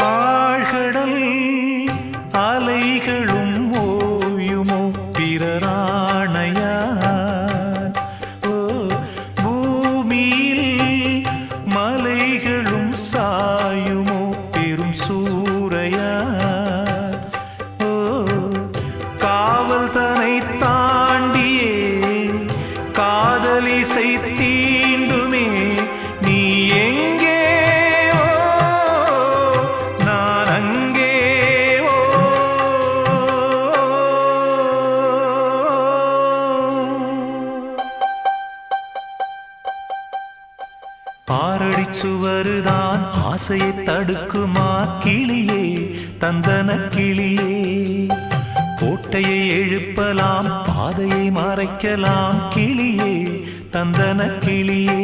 ஆழ்கடல் அலைகளும் ஓயுமோ பிறராணையார். ஓ பூமியில் மலைகளும் சாயுமோ பெரும் சூறையார். ஓ காவல் தனை தாண்டியே காதலிசை தீண்டுமே நீ எங்கே பாரடி சுவருதான் ஆசையை தடுக்குமா கிளியே தந்தன கிளியே. கோட்டையை எழுப்பலாம் பாதையை மறைக்கலாம் கிளியே தந்தன கிளியே.